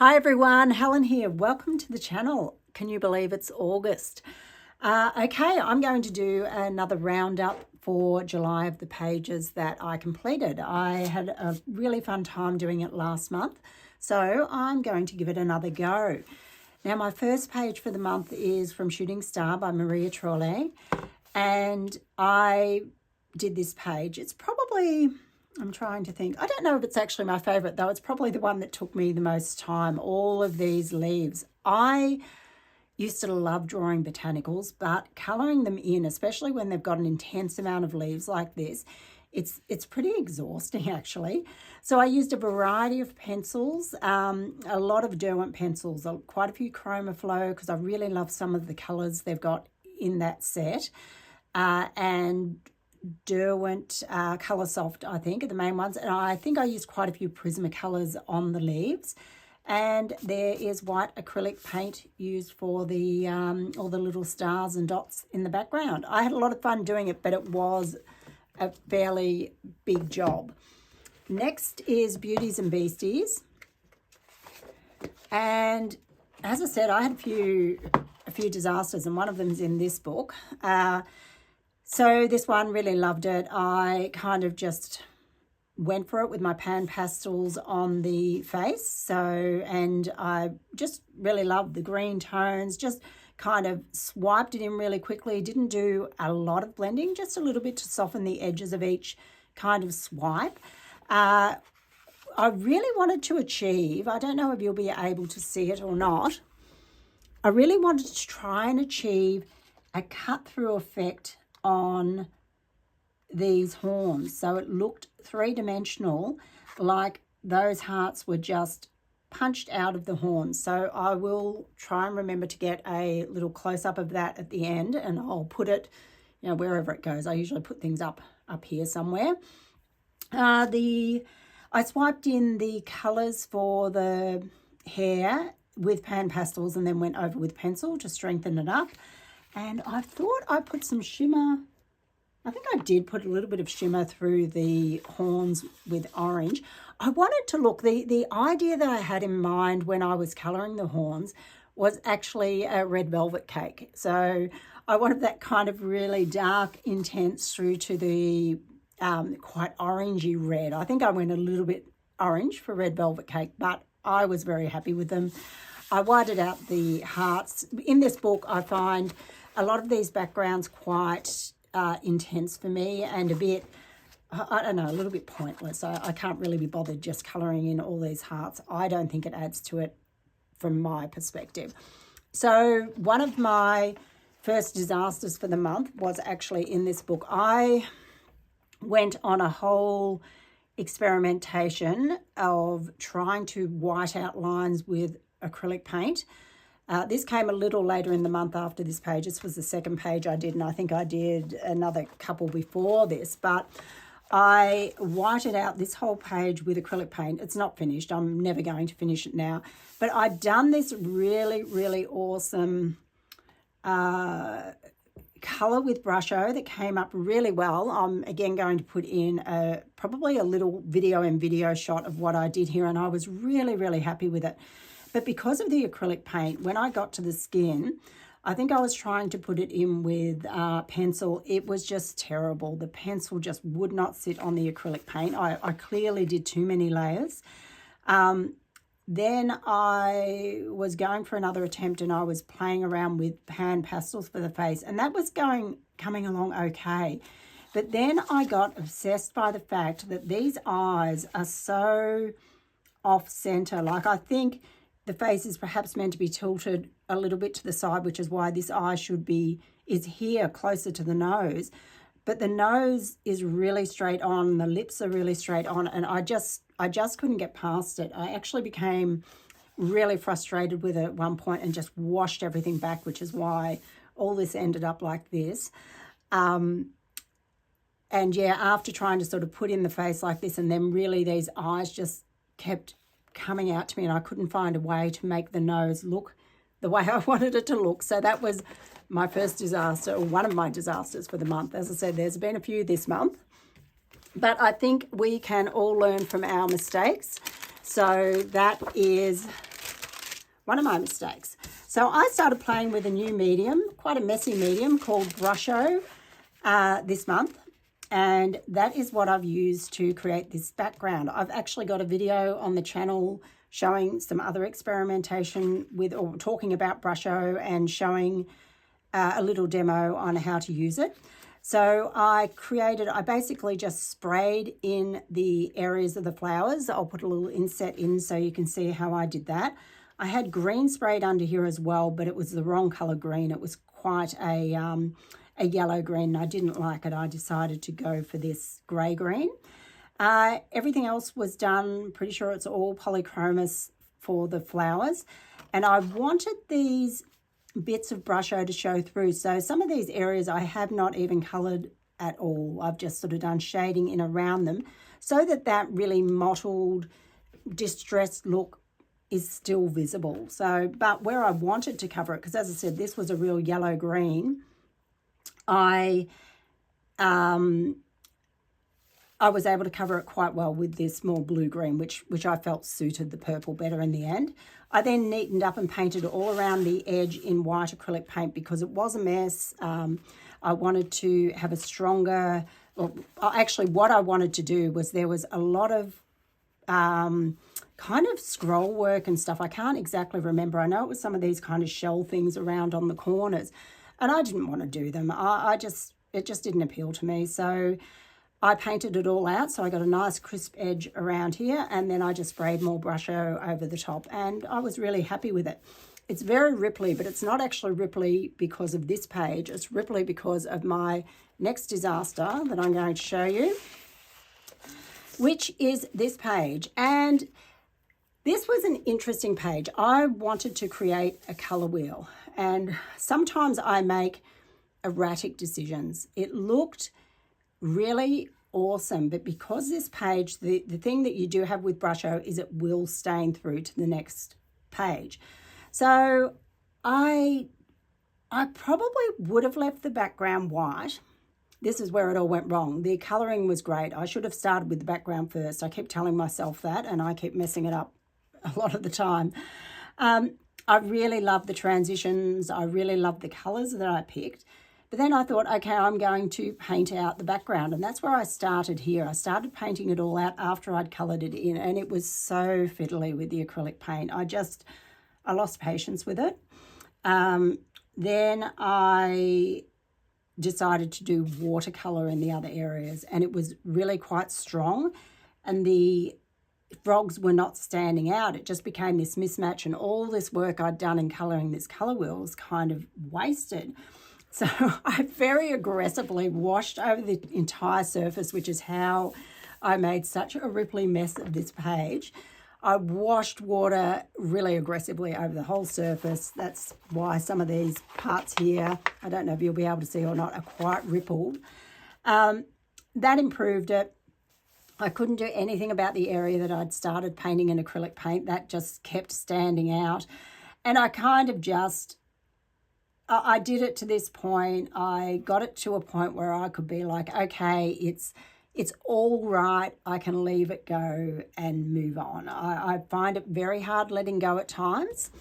Hi everyone, Helen here. Welcome to the channel. Can you believe it's August? Okay, I'm going to do another roundup for July of the pages that I completed. I had a really fun time doing it last month, so I'm going to give it another go. Now, my first page for the month is from Shooting Star by Trolle, and I did this page. It's probably, I'm trying to think, I don't know if it's actually my favorite though. It's probably the one that took me the most time. All of these leaves. I used to love drawing botanicals, but colouring them in, especially when they've got an intense amount of leaves like this, it's pretty exhausting actually. So I used a variety of pencils, a lot of Derwent pencils, quite a few Chroma Flow because I really love some of the colours they've got in that set, and Derwent Colour Soft, I think, are the main ones. And I think I used quite a few Prismacolors on the leaves. And there is white acrylic paint used for the all the little stars and dots in the background. I had a lot of fun doing it, but it was a fairly big job. Next is Beauties and Beasties. And as I said, I had a few disasters, and one of them is in this book. So this one, really loved it. I kind of just went for it with my pan pastels on the face. So, and I just really loved the green tones, just kind of swiped it in really quickly. Didn't do a lot of blending, just a little bit to soften the edges of each kind of swipe. I really wanted to achieve, I don't know if you'll be able to see it or not, I really wanted to try and achieve a cut through effect on these horns, so it looked three-dimensional, like those hearts were just punched out of the horns. So I will try and remember to get a little close-up of that at the end, and I'll put it, you know, wherever it goes. I usually put things up here somewhere. I swiped in the colours for the hair with pan pastels and then went over with pencil to strengthen it up. And I thought I put some shimmer. I think I did put a little bit of shimmer through the horns with orange. I wanted to look, the idea that I had in mind when I was colouring the horns was actually a red velvet cake. So I wanted that kind of really dark, intense through to the quite orangey red. I think I went a little bit orange for red velvet cake, but I was very happy with them. I whited out the hearts. In this book, I find a lot of these backgrounds quite intense for me and a bit, I don't know, a little bit pointless. I can't really be bothered just colouring in all these hearts. I don't think it adds to it from my perspective. So one of my first disasters for the month was actually in this book. I went on a whole experimentation of trying to white out lines with acrylic paint. This came a little later in the month after this page. This was the second page I did, and I think I did another couple before this, but I whited out this whole page with acrylic paint. It's not finished. I'm never going to finish it now, but I've done this really, really awesome colour with Brusho that came up really well. I'm again going to put in probably a little video shot of what I did here, and I was really, really happy with it. But because of the acrylic paint, when I got to the skin, I think I was trying to put it in with pencil. It was just terrible. The pencil just would not sit on the acrylic paint. I clearly did too many layers. Then I was going for another attempt and I was playing around with pan pastels for the face, and that was coming along okay. But then I got obsessed by the fact that these eyes are so off center. Like, I think the face is perhaps meant to be tilted a little bit to the side, which is why this eye is here closer to the nose. But the nose is really straight on, the lips are really straight on, and I just couldn't get past it. I actually became really frustrated with it at one point and just washed everything back, which is why all this ended up like this. And yeah, after trying to sort of put in the face like this, and then really these eyes just kept coming out to me, and I couldn't find a way to make the nose look the way I wanted it to look. So that was my first disaster, or one of my disasters for the month. As I said, there's been a few this month, but I think we can all learn from our mistakes. So that is one of my mistakes. So I started playing with a new medium, quite a messy medium called Brusho this month. And that is what I've used to create this background. I've actually got a video on the channel showing some other experimentation with, or talking about Brusho and showing a little demo on how to use it. So I basically just sprayed in the areas of the flowers. I'll put a little inset in so you can see how I did that. I had green sprayed under here as well, but it was the wrong color green. It was quite a yellow green. I didn't like it. I decided to go for this gray green. Everything else was done, pretty sure it's all polychromos for the flowers. And I wanted these bits of Brusho to show through. So some of these areas I have not even coloured at all. I've just sort of done shading in around them so that that really mottled, distressed look is still visible. So, but where I wanted to cover it, because as I said, this was a real yellow green, I was able to cover it quite well with this more blue-green, which I felt suited the purple better in the end. I then neatened up and painted all around the edge in white acrylic paint because it was a mess. I wanted to have a stronger, actually what I wanted to do was there was a lot of kind of scroll work and stuff. I can't exactly remember. I know it was some of these kind of shell things around on the corners, and I didn't want to do them. It just didn't appeal to me. So I painted it all out, so I got a nice crisp edge around here, and then I just sprayed more Brusho over the top, and I was really happy with it. It's very ripply, but it's not actually ripply because of this page. It's ripply because of my next disaster that I'm going to show you, which is this page. And this was an interesting page. I wanted to create a colour wheel, and sometimes I make erratic decisions. It looked really awesome, but because this page, the thing that you do have with Brusho is it will stain through to the next page. So I probably would have left the background white. This is where it all went wrong. The colouring was great. I should have started with the background first. I keep telling myself that, and I keep messing it up a lot of the time. I really love the transitions. I really love the colours that I picked. But then I thought, okay, I'm going to paint out the background. And that's where I started here. I started painting it all out after I'd coloured it in. And it was so fiddly with the acrylic paint. I lost patience with it. Then I decided to do watercolour in the other areas. And it was really quite strong. And the frogs were not standing out. It just became this mismatch. And all this work I'd done in colouring this colour wheel was kind of wasted. So I very aggressively washed over the entire surface, which is how I made such a ripply mess of this page. I washed water really aggressively over the whole surface. That's why some of these parts here, I don't know if you'll be able to see or not, are quite rippled. That improved it. I couldn't do anything about the area that I'd started painting in acrylic paint. That just kept standing out. And I kind of just... I did it to this point. I got it to a point where I could be like, okay, it's all right. I can leave it go and move on. I find it very hard letting go at times.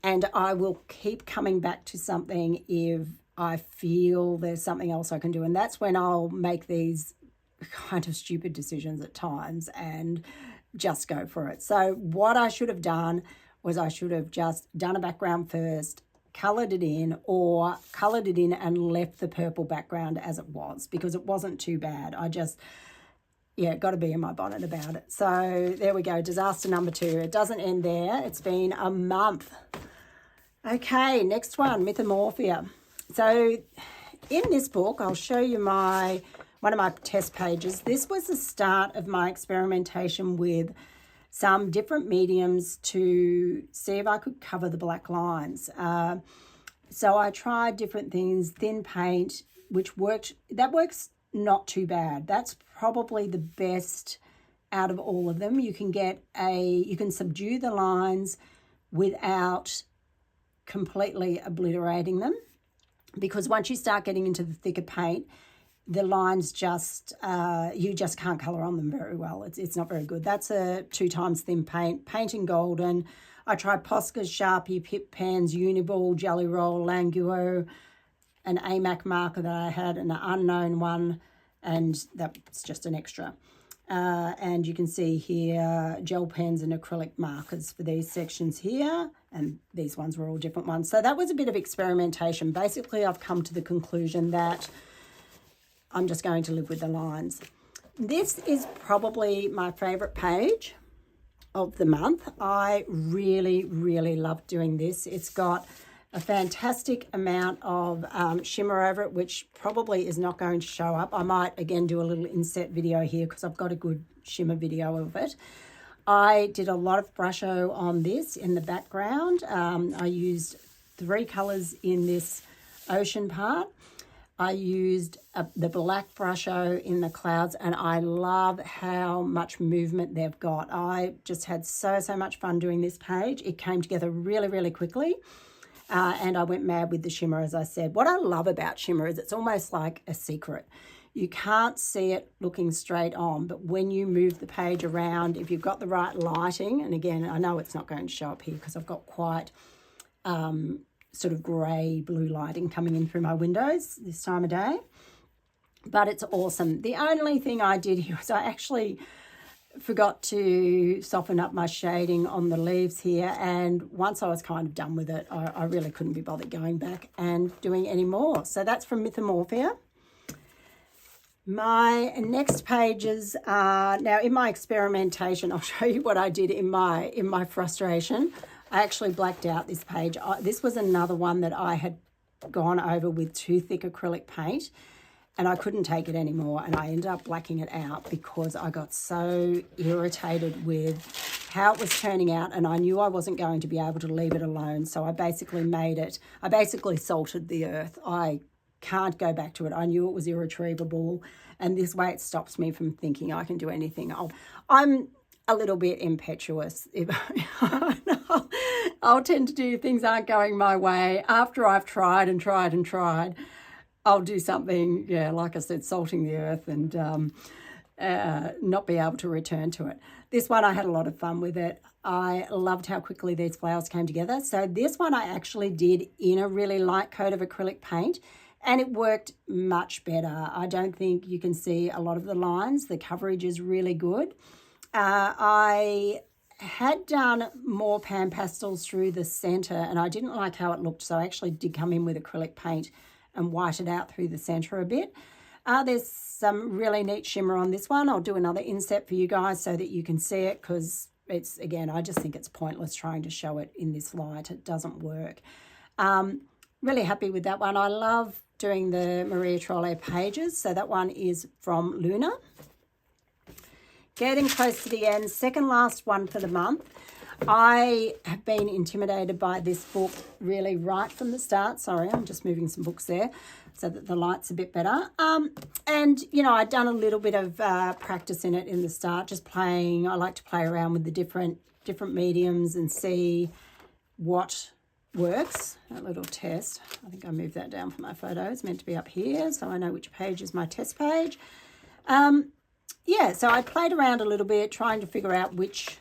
And I will keep coming back to something if I feel there's something else I can do. And that's when I'll make these kind of stupid decisions at times and just go for it. So what I should have done was I should have just done a background first, coloured it in, or coloured it in and left the purple background as it was, because it wasn't too bad. I just, got to be in my bonnet about it. So there we go, disaster number 2. It doesn't end there. It's been a month. Okay, next one, Mythomorphia. So in this book, I'll show you one of my test pages. This was the start of my experimentation with some different mediums to see if I could cover the black lines. So I tried different things, thin paint, which worked. That works not too bad. That's probably the best out of all of them. You can subdue the lines without completely obliterating them, because once you start getting into the thicker paint, the lines just, you just can't colour on them very well. It's not very good. That's a 2 times thin paint in golden. I tried Posca's, Sharpie, Pip Pens, Uniball, Jelly Roll, Languo, an AMAC marker that I had, an unknown one, and that's just an extra. And you can see here gel pens and acrylic markers for these sections here, and these ones were all different ones. So that was a bit of experimentation. Basically, I've come to the conclusion that I'm just going to live with the lines. This is probably my favorite page of the month. I really, really love doing this. It's got a fantastic amount of shimmer over it, which probably is not going to show up. I might again do a little inset video here because I've got a good shimmer video of it. I did a lot of brusho on this in the background. I used 3 colors in this ocean part. I used the black brusho in the clouds, and I love how much movement they've got. I just had so much fun doing this page. It came together really, really quickly. And I went mad with the shimmer, as I said. What I love about shimmer is it's almost like a secret. You can't see it looking straight on, but when you move the page around, if you've got the right lighting, and again, I know it's not going to show up here because I've got quite sort of grey blue lighting coming in through my windows this time of day, but it's awesome. The only thing I did here was I actually forgot to soften up my shading on the leaves here, and once I was kind of done with it, I really couldn't be bothered going back and doing any more. So that's from Mythomorphia. My next pages are, now in my experimentation, I'll show you what I did in my frustration. I actually blacked out this page. This was another one that I had gone over with too thick acrylic paint, and I couldn't take it anymore, and I ended up blacking it out because I got so irritated with how it was turning out, and I knew I wasn't going to be able to leave it alone. So I basically salted the earth. I can't go back to it. I knew it was irretrievable, and this way it stops me from thinking I can do anything. I'm a little bit impetuous. I'll tend to do things aren't going my way after I've tried and tried and tried. I'll do something, yeah, like I said, salting the earth, and not be able to return to it. This one, I had a lot of fun with it. I loved how quickly these flowers came together. So this one I actually did in a really light coat of acrylic paint, and it worked much better. I don't think you can see a lot of the lines. The coverage is really good. I had done more pan pastels through the center, and I didn't like how it looked, so I actually did come in with acrylic paint and white it out through the center a bit. There's some really neat shimmer on this one. I'll do another inset for you guys so that you can see it, because it's, again, I just think it's pointless trying to show it in this light. It doesn't work. Really happy with that one. I love doing the Maria Trolle pages. So that one is from Luna. Getting close to the end, second last one for the month. I have been intimidated by this book really right from the start. Sorry, I'm just moving some books there so that the light's a bit better. And, you know, I'd done a little bit of practice in it in the start, just playing. I like to play around with the different mediums and see what works. A little test. I think I moved that down for my photo. It's meant to be up here, so I know which page is my test page. Yeah, so I played around a little bit trying to figure out which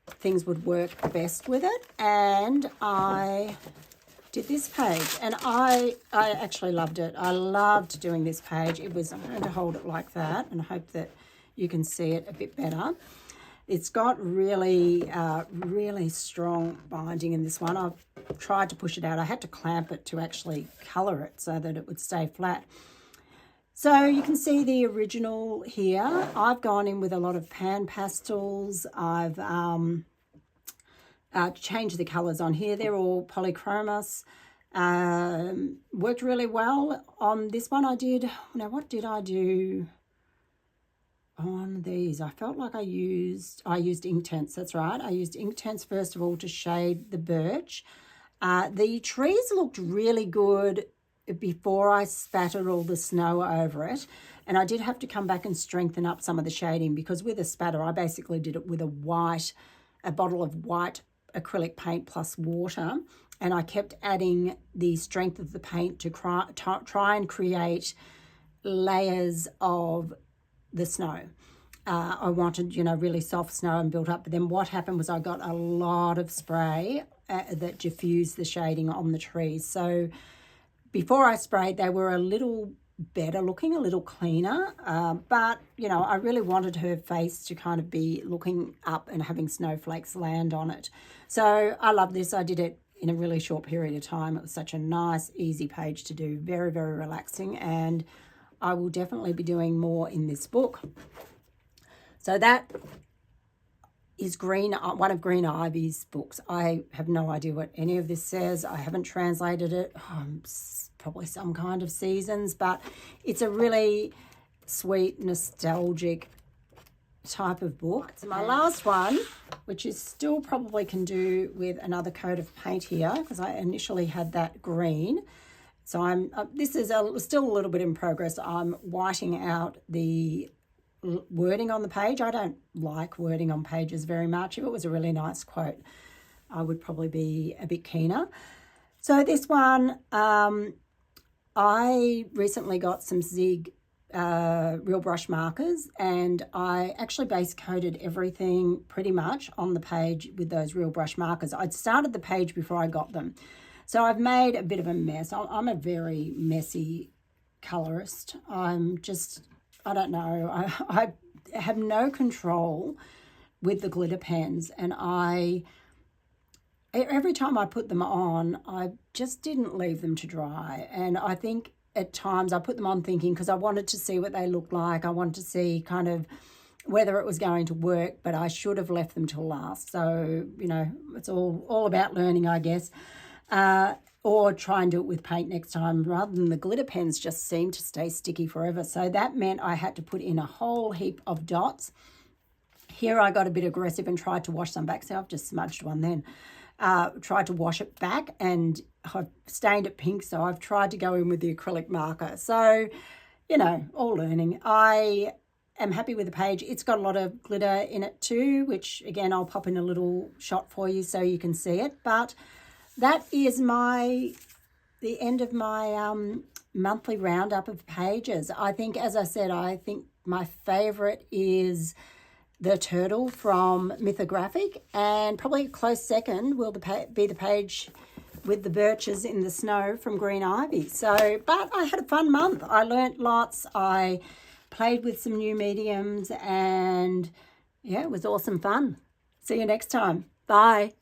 things would work best with it, and I did this page, and I actually loved it. I loved doing this page. It was, I'm going to hold it like that and hope that you can see it a bit better. It's got really, really strong binding in this one. I've tried to push it out. I had to clamp it to actually colour it so that it would stay flat. So you can see the original here. I've gone in with a lot of pan pastels. I've changed the colours on here. They're all polychromos. Worked really well on this one. I did, now what did I do on these? I felt like I used Inktense, that's right. I used Inktense first of all to shade the birch. The trees looked really good before I spattered all the snow over it, and I did have to come back and strengthen up some of the shading, because with a spatter I basically did it with a bottle of white acrylic paint plus water, and I kept adding the strength of the paint to try and create layers of the snow. I wanted, really soft snow and built up. But then what happened was I got a lot of spray that diffused the shading on the trees. So before I sprayed, they were a little better looking, a little cleaner. But, I really wanted her face to kind of be looking up and having snowflakes land on it. So I love this. I did it in a really short period of time. It was such a nice, easy page to do. Very, very relaxing. And I will definitely be doing more in this book. So that is one of Green Ivy's books. I have no idea what any of this says. I haven't translated it. Probably some kind of seasons, but it's a really sweet, nostalgic type of book. So my last one, which is still probably can do with another coat of paint here, because I initially had that green. So this is still a little bit in progress. I'm whiting out the wording on the page. I don't like wording on pages very much. If it was a really nice quote, I would probably be a bit keener. So this one, I recently got some Zig real brush markers, and I actually base coated everything pretty much on the page with those real brush markers. I'd started the page before I got them. So I've made a bit of a mess. I'm a very messy colorist. I don't know. I have no control with the glitter pens, and every time I put them on, I just didn't leave them to dry. And I think at times I put them on thinking, because I wanted to see what they looked like. I wanted to see kind of whether it was going to work, but I should have left them till last. So, it's all about learning, I guess. Or try and do it with paint next time, rather than the glitter pens just seem to stay sticky forever. So that meant I had to put in a whole heap of dots. Here I got a bit aggressive and tried to wash some back. So I've just smudged one then. Tried to wash it back, and I've stained it pink, so I've tried to go in with the acrylic marker. So, all learning. I am happy with the page. It's got a lot of glitter in it too, which again, I'll pop in a little shot for you so you can see it. But that is the end of my monthly roundup of pages. I think, as I said, my favourite is the turtle from Mythomorphia, and probably a close second will be the page with the birches in the snow from Green Ivy. So, but I had a fun month. I learnt lots. I played with some new mediums, and yeah, it was awesome fun. See you next time. Bye.